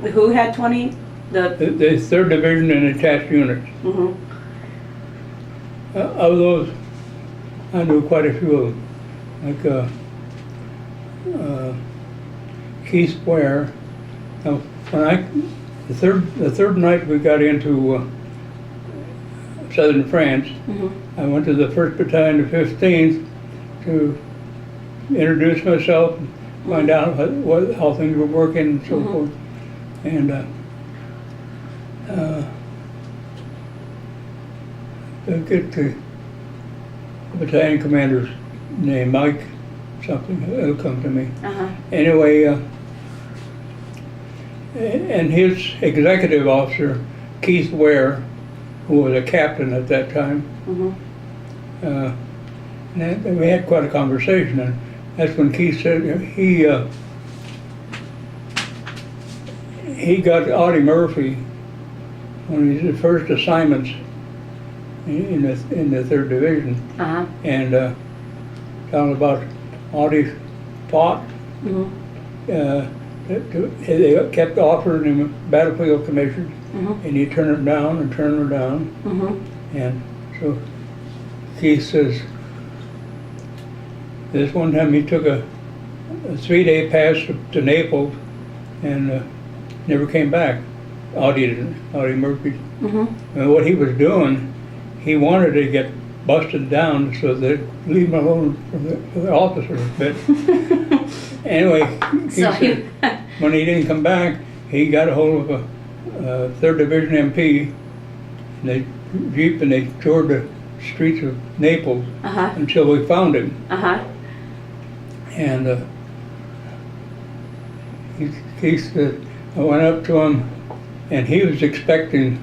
Who had 20? The 3rd Division and attached units. Mm-hmm. Of those, I knew quite a few of them. Like Keith Ware. Now, when the third night we got into southern France, Mm-hmm. I went to the 1st Battalion, the 15th, to introduce myself, find out how things were working and so forth. And I get the battalion commander's name, Mike something, it'll come to me. Anyway, and his executive officer, Keith Ware, who was a captain at that time, and we had quite a conversation, and that's when Keith said he got Audie Murphy on his first assignments in the 3rd Division, and talking about Audie fought. They kept offering him battlefield commissions, and he turned them down and turned them down, and so Keith says this one time he took a 3-day pass to Naples and never came back. Audie Murphy. And what he was doing, he wanted to get busted down so they'd leave him alone for the officers. But anyway, when he didn't come back, he got a hold of a 3rd Division MP, and they jeep and they toured the streets of Naples until we found him. And he said, I went up to him, and he was expecting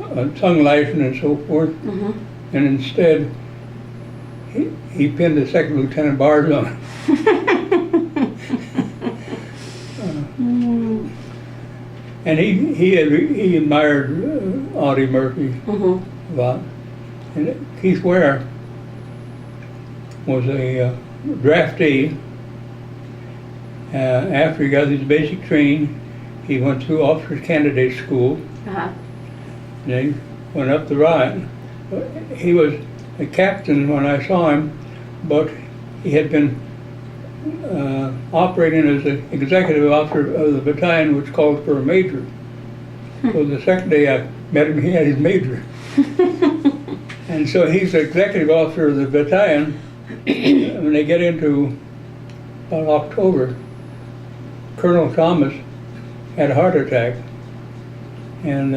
a tongue lashing and so forth, and instead he pinned the 2nd Lieutenant bars on him. And he admired Audie Murphy a lot. And Keith Ware was a draftee. After he got his basic training, he went through officers candidate school. And he went up the Rhine. He was a captain when I saw him, but he had been operating as the executive officer of the battalion, which called for a major. So the second day I met him, he had his major. And so he's the executive officer of the battalion. When they get into about October, Colonel Thomas had a heart attack, and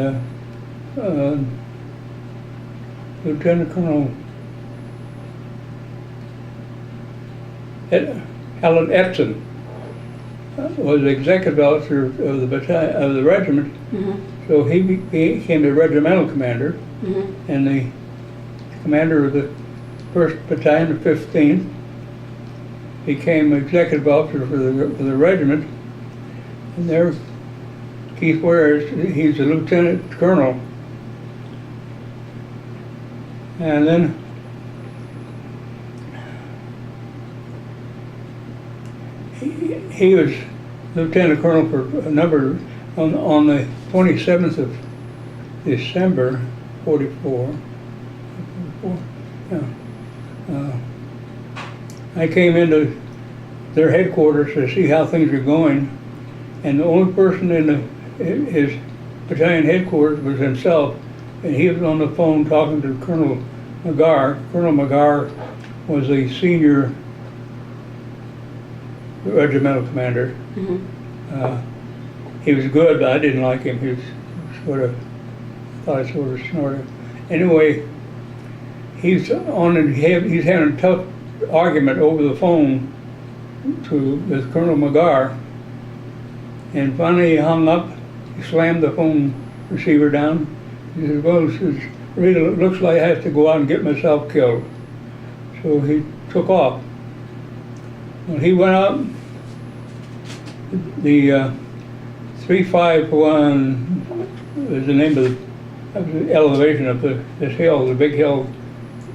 Lieutenant Colonel Alan Edson was the executive officer of the battalion, of the regiment. So he became the regimental commander, and the commander of the 1st Battalion, the 15th, became executive officer for the regiment. And there, Keith Ware, he's a lieutenant colonel. And then he was lieutenant colonel for a number, on the 27th of December, 44. I came into their headquarters to see how things were going, and the only person in his battalion headquarters was himself, and he was on the phone talking to Colonel McGar. Colonel McGar was the senior regimental commander. He was good, but I didn't like him. He was sort of, I thought I sort of snorted. Anyway, he's having a tough argument over the phone with Colonel McGar, and finally he hung up. He slammed the phone receiver down. He said, well, it really looks like I have to go out and get myself killed. So he took off. When he went out, the 351 was the name of the elevation of this hill, the big hill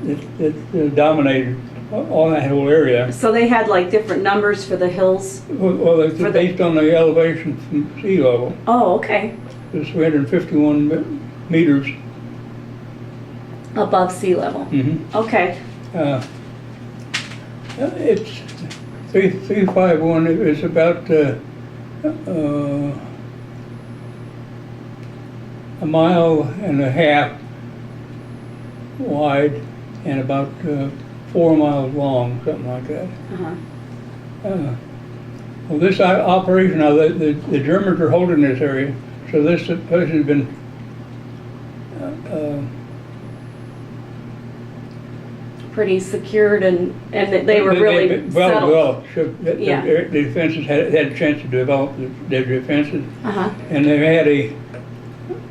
that dominated all that whole area. So they had like different numbers for the hills? Well, it's based on the elevation from sea level. Oh, okay. It's 351 meters. Above sea level? Mm-hmm. Okay. It's 351. It's about a mile and a half wide and about 4 miles long, something like that. Uh-huh. Well, this operation now, the Germans are holding this area, so this place has been Pretty secured, and they were really settled. Well, Yeah. the defenses had a chance to develop their defenses, Uh-huh. and they had a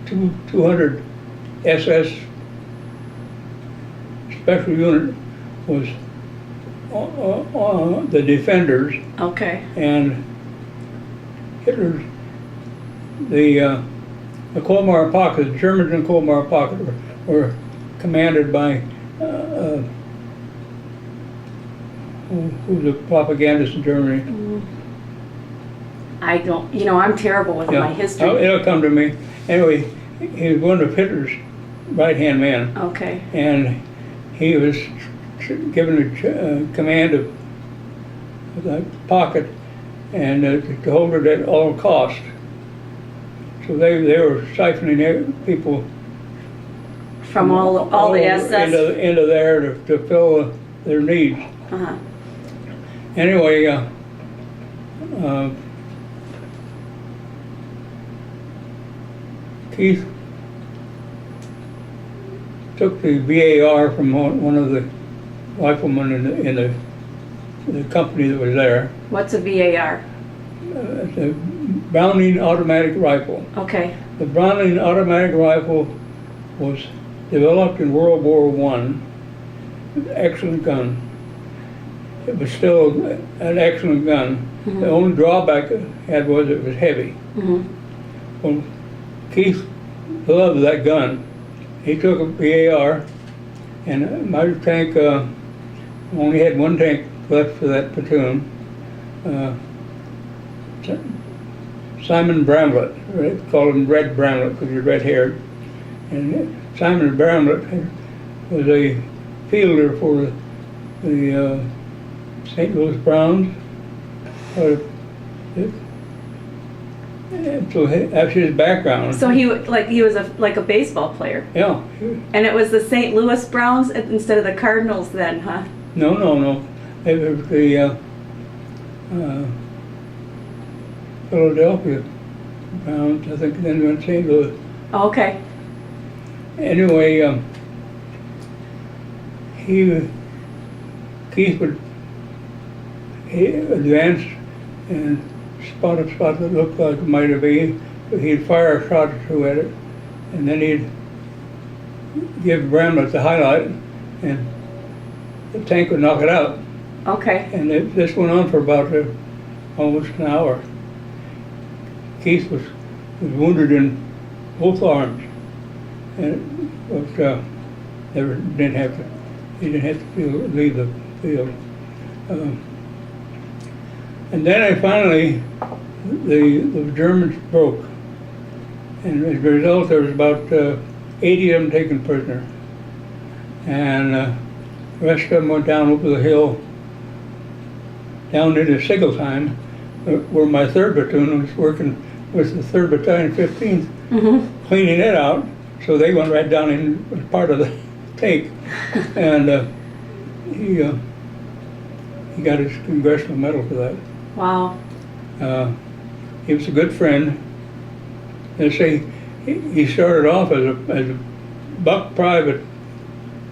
200 SS special unit was the defenders, Okay. and Hitler's the Colmar Pocket, the Germans in Colmar Pocket were commanded by who's a propagandist in Germany. I don't, I'm terrible with my history. It'll come to me. Anyway, he was one of Hitler's right-hand men, Okay. and he was given a command of the pocket and to hold it at all costs. So they were siphoning people From all the SS. into there to fill their needs. Uh-huh. Anyway, Keith took the VAR from one of the riflemen in the company that was there. What's a VAR? It's a Browning automatic rifle. Okay. The Browning automatic rifle was developed in World War I. Excellent gun. It was still an excellent gun. Mm-hmm. The only drawback it had was it was heavy. Mm-hmm. Well, Keith loved that gun. He took a VAR, and my tank only had one tank left for that platoon. Simon Bramlett, right? Called him Red Bramlett because he's red-haired. And Simon Bramlett was a fielder for the St. Louis Browns. And so that's his background. So he was like a baseball player. Yeah. And it was the St. Louis Browns instead of the Cardinals then, huh? No. It was the Philadelphia Browns, I think, then went St. Louis. Oh, okay. Anyway, Keith would advance and spot a spot that looked like it might have been. He'd fire a shot or two at it, and then he'd give Bramlett the highlight, and the tank would knock it out. Okay. And this went on for about almost an hour. Keith was wounded in both arms, but he didn't have to leave the field. And then finally, the Germans broke, and as a result, there was about 80 of them taken prisoner, and the rest of them went down over the hill, down into Sigelsheim, where my 3rd platoon was working with the 3rd Battalion, 15th, cleaning it out. So they went right down in as part of the take, and he got his Congressional Medal for that. Wow. He was a good friend. They say he started off as a buck private.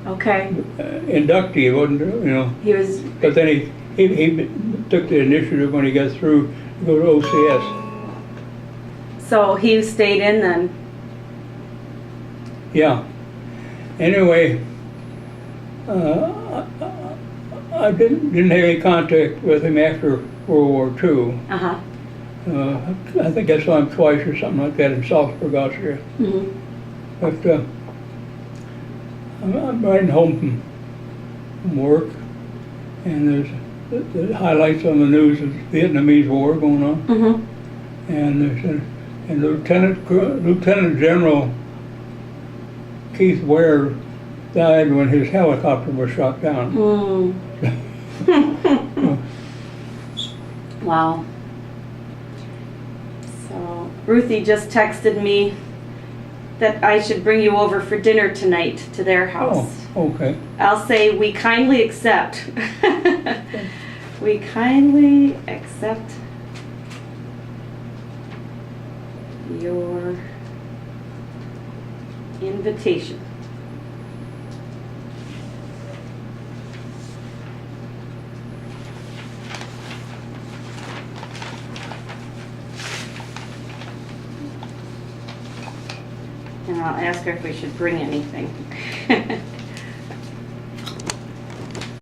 Okay. Inductee. He wasn't, He was. But then he took the initiative when he got through to go to OCS. So he stayed in then. Yeah. Anyway, I didn't have any contact with him after World War II. Uh-huh. I think I saw him twice or something like that in Salzburg, Austria. Mm-hmm. But I'm riding home from work, and there's the highlights on the news of Vietnamese War going on. Mm-hmm. And Lieutenant General Keith Ware died when his helicopter was shot down. Wow. So Ruthie just texted me that I should bring you over for dinner tonight to their house. Oh, okay. I'll say we kindly accept. We kindly accept your invitation. And I'll ask her if we should bring anything.